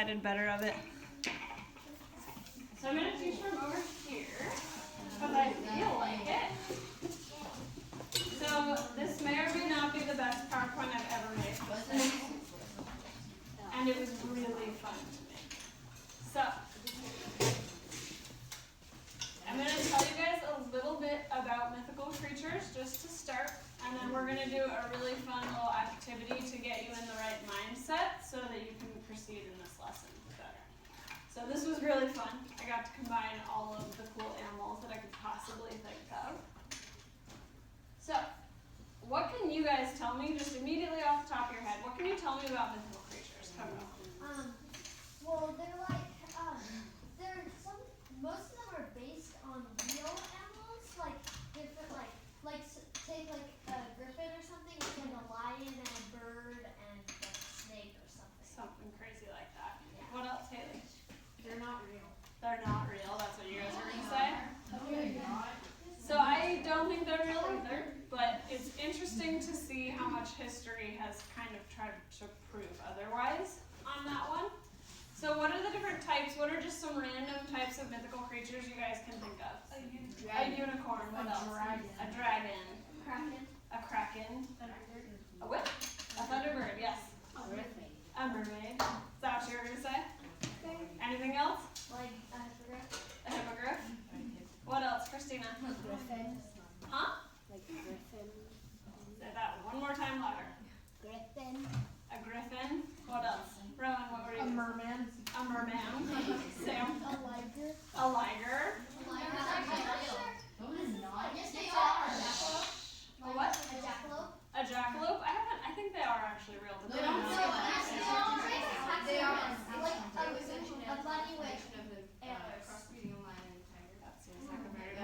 did better of it. So I'm going to teach from over here, because I feel like it. So this may or may not be the best PowerPoint I've ever made. And it was really fun to make. So I'm going to tell you guys a little bit about mythical creatures just to start. And then we're going to do a really fun little activity to get you in the right mindset so that you can proceed in this lesson better. So this was really fun. I got to combine all of the cool animals that I could possibly think of. So, what can you guys tell me, just immediately off the top of your head, what can you tell me about mythical creatures? Come on. Well, they're like, most of them are based on real animals, like different, take like a griffin or something, it's like a lion and a bird and like a snake or something. Something crazy like that. Yeah. What else, Haley? They're not real. They're not real, that's what you guys are going to say? So I don't think they're real either, but it's interesting to see how much history has kind of tried to prove otherwise on that one. So what are the different types? What are just some random types of mythical creatures you guys can think of? A unicorn. What else? A dragon. A kraken. A what? A thunderbird, yes. A mermaid. Is that what you were going to say? Anything else? Like a hippogriff. A hippogriff. What else, Christina? A griffin. Huh? Like a griffin. Say that one more time louder. Griffin. A griffin. What else? Rowan, what were you? A merman. A merman. Sam? A liger. A liger. Yes, they are. A what? A jackalope. A jackalope? I think they are actually real, but they don't know. They are. Like a bunny with antlers. That seems like a very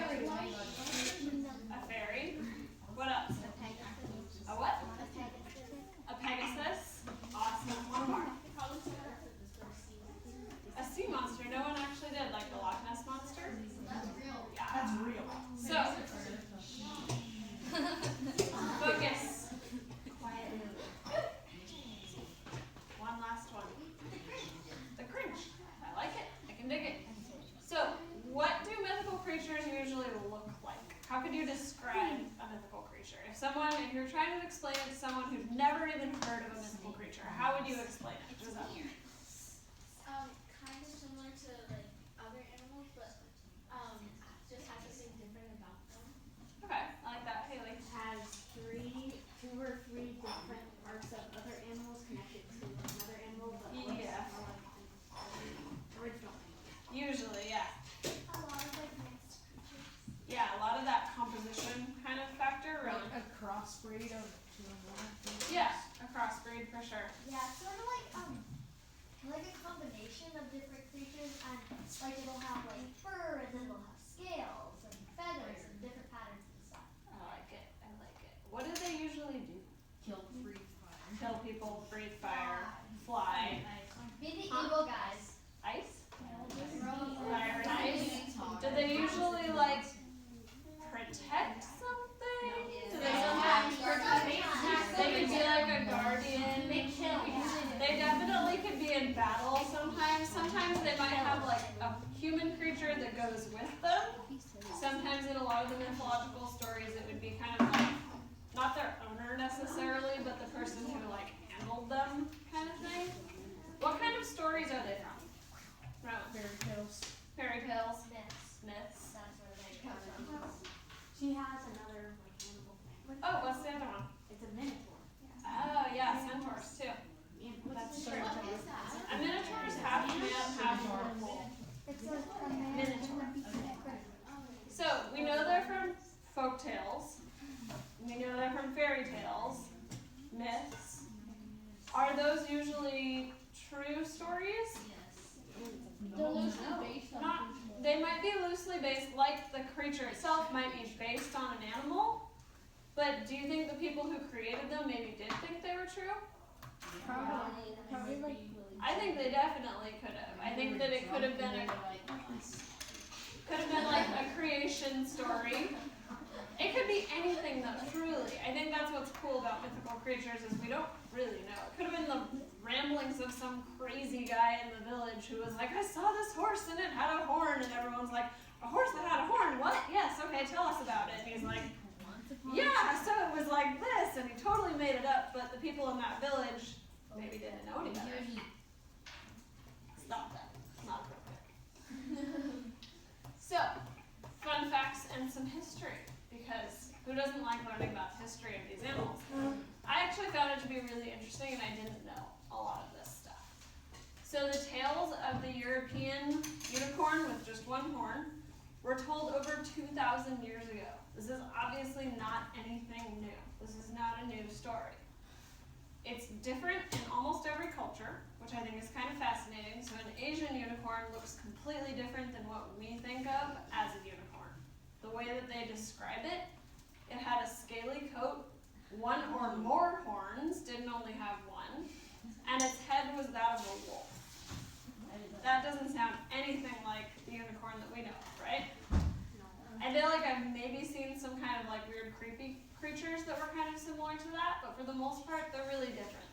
good one. A fairy. What else? A what? A pegasus. Awesome. One more. A sea monster. No one actually did, like the Loch Ness monster. That's real. Yeah. That's real. So, focus. Quiet. One last one. The cringe. I like it. I can dig it. So, what do mythical creatures usually look like? How could you describe a mythical creature? If you're trying to explain it to someone who's never even heard of a mythical creature, how would you explain it? Kind of similar to like other animals, but just has something different about them. Okay, I like that. Haley. Has two or three different parts of other animals connected to another animal, but Yeah. original. Usually, yeah. A lot of like mixed creatures. Yeah, a lot of that composition kind of factor, really. Like a crossbreed of two and one. Yeah, a crossbreed for sure. Yeah, it's sort of like a combination of different creatures, and like it'll have like fur, and then it'll have scales and feathers and different patterns and stuff. I like it. I like it. What do they usually do? Kill, breathe fire. Kill people, breathe fire, fly. Be the evil guys. Ice? Fire and ice? Do they usually like protect something? Do they sometimes protect? They could be like a guardian. They definitely could be in battle sometimes. Sometimes they might have like a human creature that goes with them. Sometimes in a lot of the mythological stories it would be kind of like, not their owner necessarily, but the person who like handled them kind of thing. What kind of stories are they from? Fairy tales. Fairy tales? Myths. Myths? That's where they come from. She has another like animal thing. Oh, what's the other one? It's a minotaur. Oh yeah, centaurs too. That's true. A minotaur is half man, half animal. It's a Minotaur. So we know they're from folk tales. We know they're from fairy tales, myths. Are those usually true stories? They're loosely based on Not. They might be loosely based, like the creature itself might be based on an animal. But do you think the people who created them maybe did think they were true? Probably like I think they definitely could have. I think that it could have been like a creation story. It could be anything though, truly. I think that's what's cool about mythical creatures is we don't really know. It could have been the ramblings of some crazy guy in the village who was like, I saw this horse and it had a horn, and everyone's like, a horse that had a horn? What? Yes, okay, tell us about it. And he's like, yeah, so it was like this, and he totally made it up, but the people in that village maybe didn't know any better. Stop that. It's not appropriate. So, fun facts and some history, because who doesn't like learning about the history of these animals? I actually found it to be really interesting, and I didn't know a lot of this stuff. So the tales of the European unicorn with just one horn were told over 2,000 years ago. This is obviously not anything new. This is not a new story. It's different in almost every culture, which I think is kind of fascinating. So an Asian unicorn looks completely different than what we think of as a unicorn. The way that they describe it, it had a scaly coat, one or more horns, didn't only have one, and its head was that of a wolf. That doesn't sound anything like the unicorn that we know of, right? I feel like I've maybe seen some kind of like weird creepy creatures that were kind of similar to that, but for the most part, they're really different.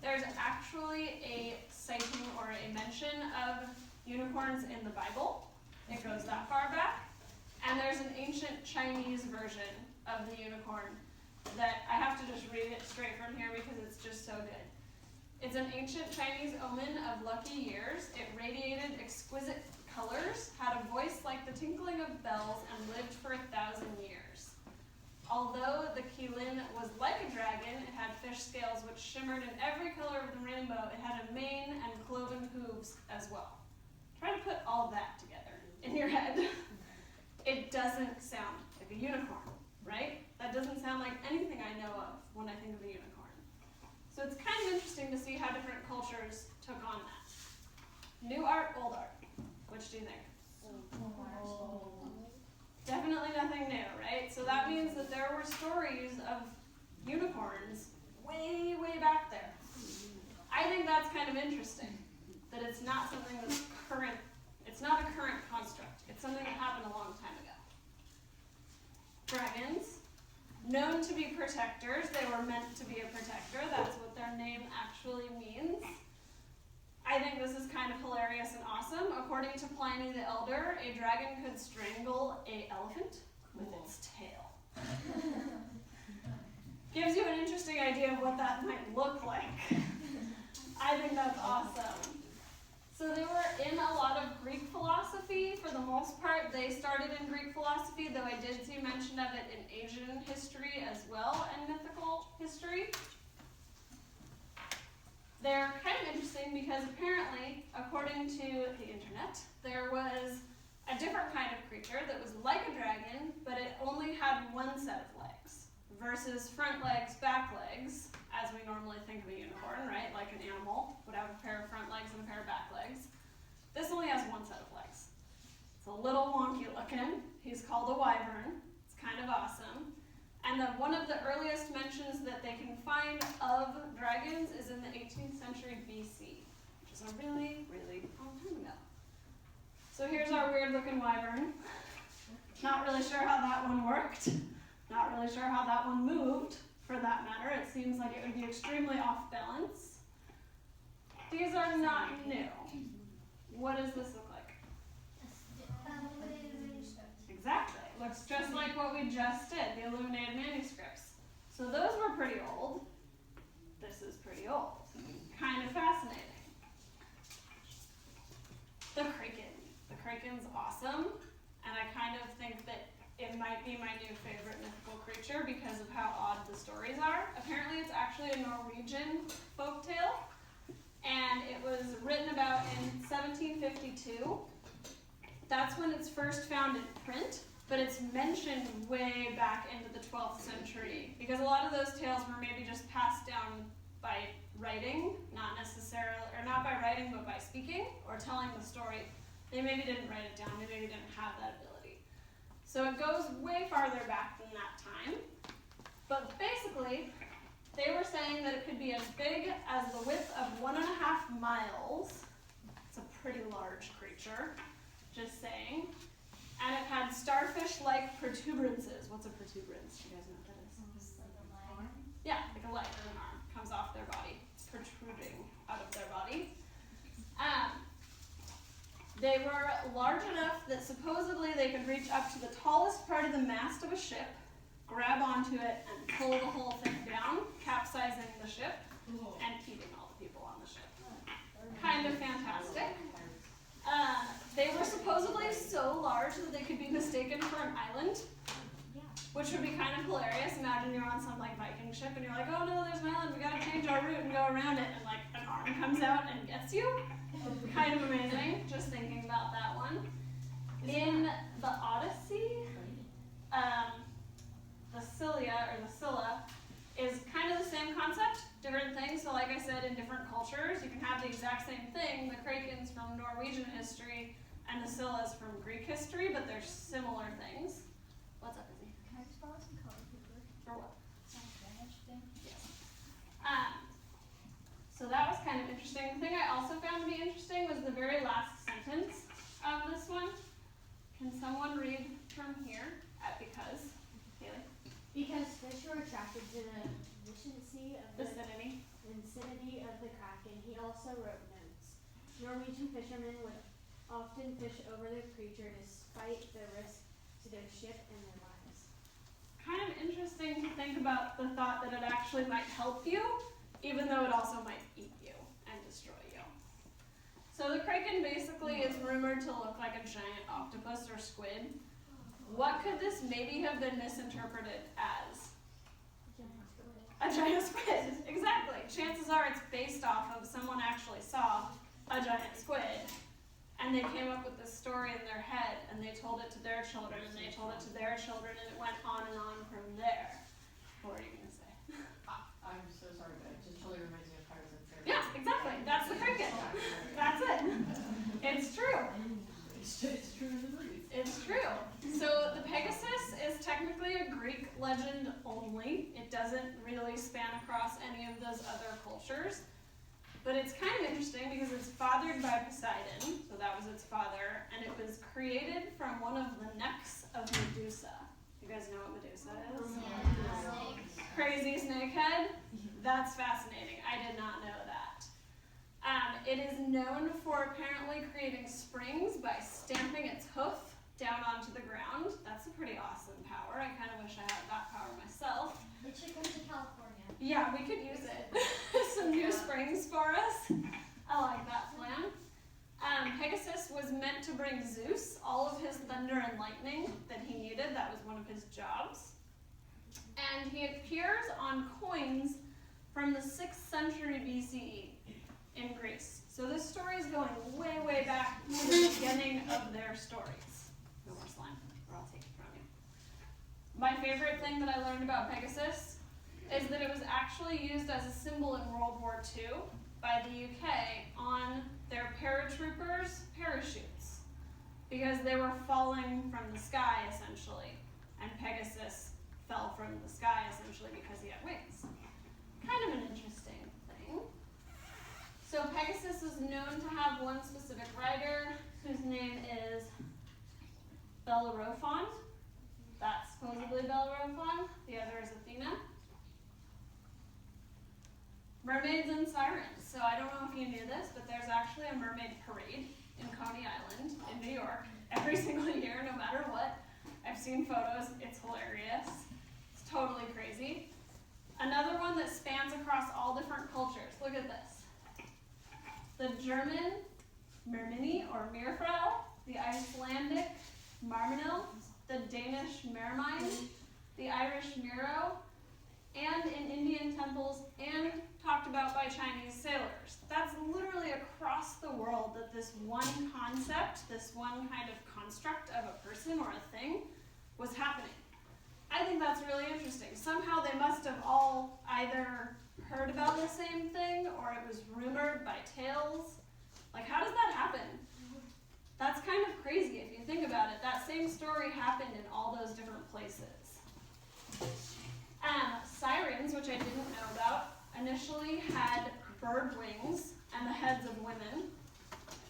There's actually a sighting or a mention of unicorns in the Bible. It goes that far back. And there's an ancient Chinese version of the unicorn that I have to just read it straight from here because it's just so good. It's an ancient Chinese omen of lucky years. It radiated exquisite colors, had a voice like the tinkling of bells, and lived for 1,000 years. Although the qilin was like a dragon, it had fish scales which shimmered in every color of the rainbow. It had a mane and cloven hooves as well. Try to put all that together in your head. It doesn't sound like a unicorn, right? That doesn't sound like anything I know of when I think of a unicorn. So it's kind of interesting to see how different cultures took on that. New art, old art. Which do you think? Definitely nothing new, right? So that means that there were stories of unicorns way, way back there. I think that's kind of interesting, that it's not something that's current. It's not a current construct. It's something that happened a long time ago. Dragons, known to be protectors. They were meant to be a protector. That's what their name actually means. I think this is kind of hilarious and awesome. According to Pliny the Elder, a dragon could strangle an elephant with its tail. Gives you an interesting idea of what that might look like. I think that's awesome. So they were in a lot of Greek philosophy. For the most part, they started in Greek philosophy, though I did see mention of it in Asian history as well, and mythical history. They're kind of interesting because apparently, according to the internet, there was a different kind of creature that was like a dragon, but it only had one set of legs, versus front legs, back legs, as we normally think of a unicorn, right? Like an animal would have a pair of front legs and a pair of back legs. This only has one set of legs. It's a little wonky looking. He's called a wyvern. It's kind of awesome. And one of the earliest mentions that they can find of dragons is in the 18th century BC, which is a really, really long time ago. So here's our weird looking wyvern. Not really sure how that one worked. Not really sure how that one moved, for that matter. It seems like it would be extremely off balance. These are not new. What does this look like? Exactly. Looks just like what we just did, the illuminated manuscripts. So those were pretty old. This is pretty old. Kind of fascinating. The kraken. The kraken's awesome, and I kind of think that it might be my new favorite mythical creature because of how odd the stories are. Apparently it's actually a Norwegian folktale, and it was written about in 1752. That's when it's first found in print. But it's mentioned way back into the 12th century because a lot of those tales were maybe just passed down by writing, not necessarily, or not by writing, but by speaking or telling the story. They maybe didn't write it down, they maybe didn't have that ability. So it goes way farther back than that time. But basically, they were saying that it could be as big as the width of 1.5 miles. It's a pretty large creature, just saying. And it had starfish-like protuberances. What's a protuberance? Do you guys know what that is? Like a leg. Yeah, like a leg or an arm. Comes off their body. protruding out of their body. They were large enough that supposedly they could reach up to the tallest part of the mast of a ship, grab onto it, and pull the whole thing down, capsizing the ship and eating all the people on the ship. Kind of fantastic. They were supposedly so large that they could be mistaken for an island, which would be kind of hilarious. Imagine you're on some like Viking ship and you're like, oh no, there's an island, we gotta change our route and go around it, and like an arm comes out and gets you. Kind of amazing, just thinking about that one. In the Odyssey, the Scylla is kind of the same concept, different things. So like I said, in different cultures, you can have the exact same thing. The Kraken's from Norwegian history and the Scylla's from Greek history, but they're similar things. What's up, Izzy? Can I just borrow some color paper? For what? Some drainage thing? Yes. So that was kind of interesting. The thing I also found to be interesting was the very last sentence of this one. Can someone read from here at because? Haley? Because fish were attracted to the vicinity of the kraken, he also wrote notes. Norwegian fishermen would often fish over the creature despite the risk to their ship and their lives. Kind of interesting to think about the thought that it actually might help you, even though it also might eat you and destroy you. So the kraken basically is rumored to look like a giant octopus or squid. What could this maybe have been misinterpreted as? A giant squid, exactly. Chances are it's based off of someone actually saw a giant squid, and they came up with this story in their head, and they told it to their children, and they told it to their children, and it went on and on from there. What were you going to say? I'm so sorry, but it just totally reminds me of Pirates of the Caribbean. Yeah, exactly. That's the kraken. That's it. It's true. It's true in the movies. It's true. So the Pegasus is technically a Greek legend only. It doesn't really span across any of those other cultures. But it's kind of interesting because it's fathered by Poseidon, so that was its father, and it was created from one of the necks of Medusa. You guys know what Medusa is? Yeah. Crazy snakehead? That's fascinating. I did not know that. It is known for apparently creating springs by stamping its hoof down onto the ground. That's a pretty awesome power. I kind of wish I had that power myself. It should come to California. Yeah, we could use it. Some new springs for us. I like that plan. Pegasus was meant to bring Zeus all of his thunder and lightning that he needed. That was one of his jobs. And he appears on coins from the 6th century BCE in Greece. So this story is going way, way back to the beginning of their stories. No more slime, or I'll take it from you. My favorite thing that I learned about Pegasus is that it was actually used as a symbol in World War II by the UK on their paratroopers' parachutes, because they were falling from the sky, essentially, and Pegasus fell from the sky, essentially, because he had wings. Kind of an interesting thing. So Pegasus is known to have one specific rider, whose name is Bellerophon. That's supposedly Bellerophon. The other is Athena. Mermaids and sirens. So I don't know if you knew this, but there's actually a mermaid parade in Coney Island in New York every single year, no matter what. I've seen photos. It's hilarious. It's totally crazy. Another one that spans across all different cultures. Look at this. The German Mermini or Meerfrau, the Icelandic Marminil, the Danish Mermine, the Irish Miro, and in Indian temples, and talked about by Chinese sailors. That's literally across the world that this one concept, this one kind of construct of a person or a thing was happening. I think that's really interesting. Somehow they must have all either heard about the same thing or it was rumored by tales. Like, how does that happen? That's kind of crazy if you think about it. That same story happened in all those different places. Sirens, which I didn't know about, initially had bird wings and the heads of women.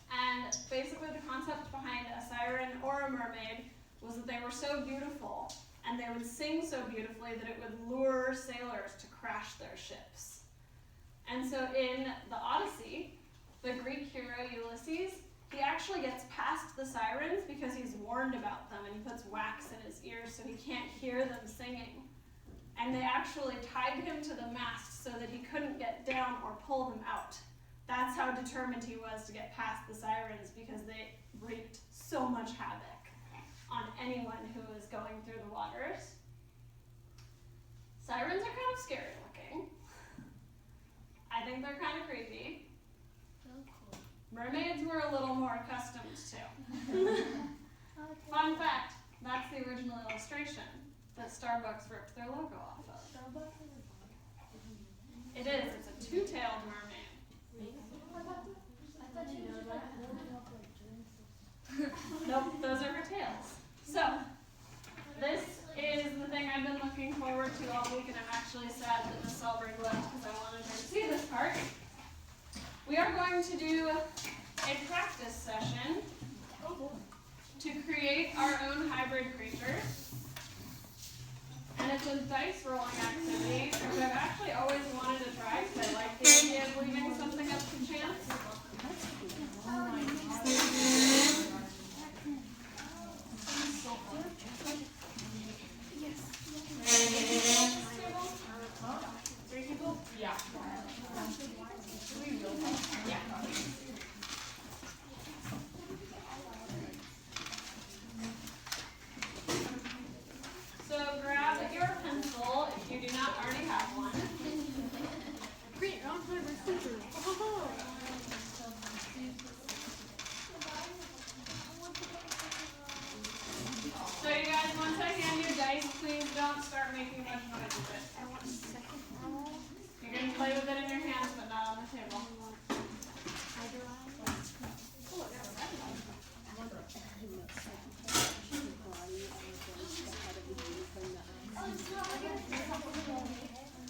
And basically the concept behind a siren or a mermaid was that they were so beautiful and they would sing so beautifully that it would lure sailors to crash their ships. And so in the Odyssey, the Greek hero Ulysses, he actually gets past the sirens because he's warned about them, and he puts wax in his ears so he can't hear them singing. And they actually tied him to the mast so that he couldn't get down or pull them out. That's how determined he was to get past the sirens, because they wreaked so much havoc on anyone who was going through the waters. Sirens are kind of scary looking. I think they're kind of creepy. Mermaids were a little more accustomed to. Fun fact, that's the original illustration that Starbucks ripped their logo off of. It is. It's a two-tailed mermaid. Nope, those are her tails. So, this is the thing I've been looking forward to all week, and I'm actually sad that Miss Solberg left because I wanted her to see this part. We are going to do a practice session to create our own hybrid creatures. And it's a dice rolling activity, which I've actually always wanted to try because I like the idea of leaving something up to chance. Three people? Yeah. So grab your pencil if you do not already have one. So you guys, once I hand you dice, please don't start making much noise with it. You can play with it in your hands, but not on the table.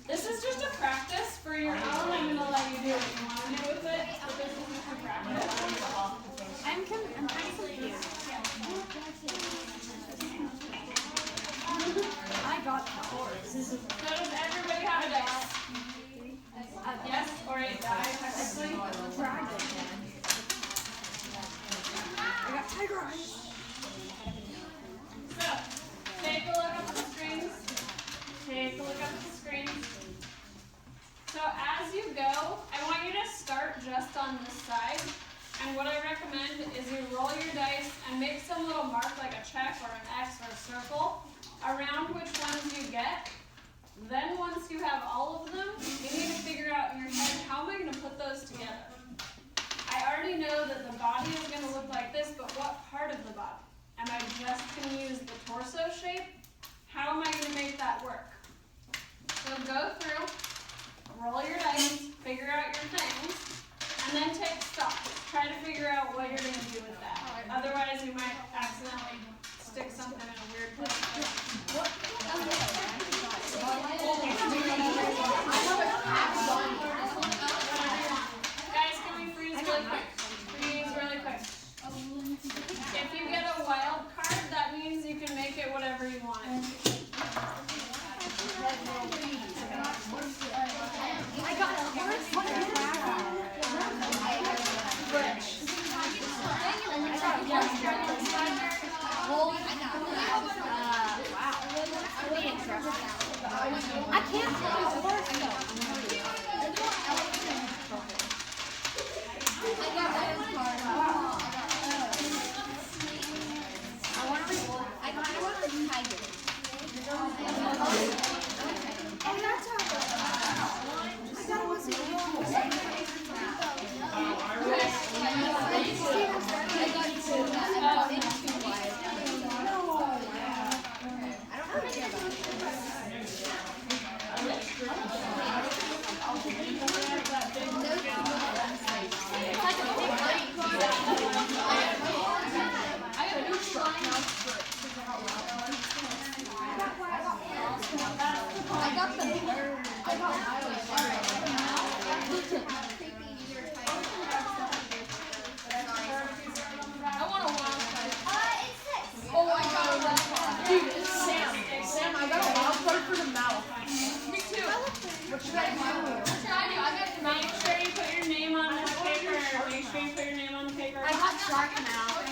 This is just a practice for your own. I'm going to let you do what you want to do with it, but this is just a practice. I'm pretty confused. I got the horse. So does everybody have a dice? Yes, or a die, technically? I got tiger eyes. So, take a look up at the screens. Take a look up at the screens. So as you go, I want you to start just on this side. And what I recommend is you roll your dice and make some little mark like a check or an X or a circle around which ones you get. Then once you have all of them, you need to figure out in your head, how am I going to put those together? I already know that the body is going to look like this, but what part of the body? Am I just going to use the torso shape? How am I going to make that work? So go through, roll your dice, figure out your things, and then take stock. Try to figure out what you're going to do with that. Otherwise, you might accidentally stick something in a weird place. Guys, can we freeze really quick? Freeze really quick. If you get a wild card, that means you can make it whatever you want it to be. I got a horse. Wow. sure you put your name on the paper. I got shark mouth. I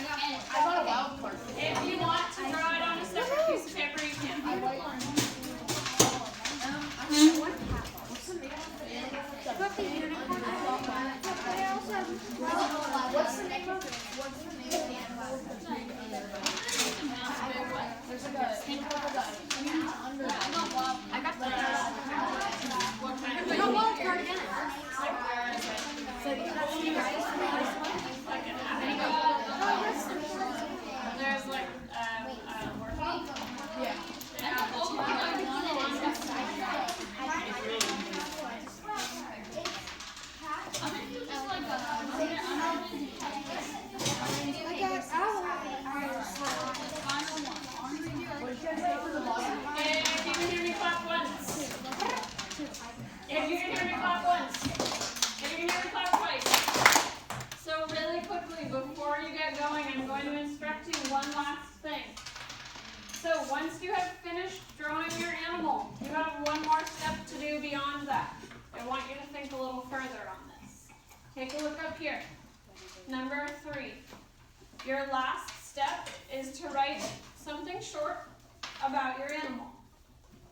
got a wild card. If you want to draw it on a separate piece of paper, you can. What's the name of the animal? There's like a pink one with a under. I got the What kind of I got wild card again. like where is it? So that's you guys. Like an apple? There's like working. Yeah. If you can hear me clap once. If you can hear me clap once. If you can hear me clap twice. So really quickly, before you get going, I'm going to instruct you one last thing. So once you have finished drawing your animal, you have one more step to do beyond that. I want you to think a little further on this. Take a look up here. Number 3. Your last step is to write something short about your animal.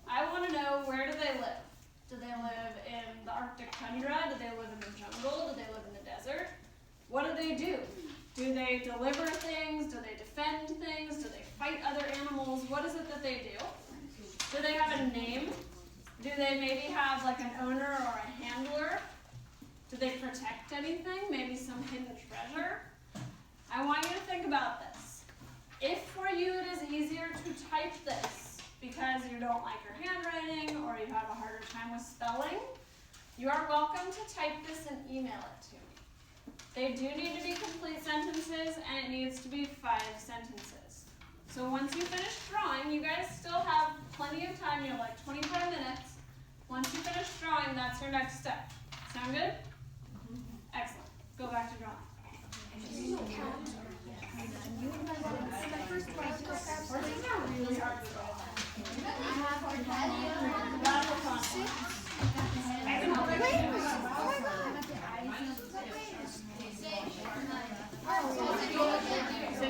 I want to know, where do they live? Do they live in the Arctic tundra? Do they live in the jungle? Do they live in the desert? What do they do? Do they deliver things? Do they defend things? Do they fight other animals? What is it that they do? Do they have a name? Do they maybe have like an owner or a handler? Do they protect anything? Maybe some hidden treasure? I want you to think about this. If for you it is easier to type this because you don't like your handwriting or you have a harder time with spelling, you are welcome to type this and email it to me. They do need to be complete sentences, and it needs to be 5 sentences. So once you finish drawing, you guys still have plenty of time. You have like 25 minutes. Once you finish drawing, that's your next step. Sound good? Excellent. Go back to drawing. Really hard to draw. That's fun.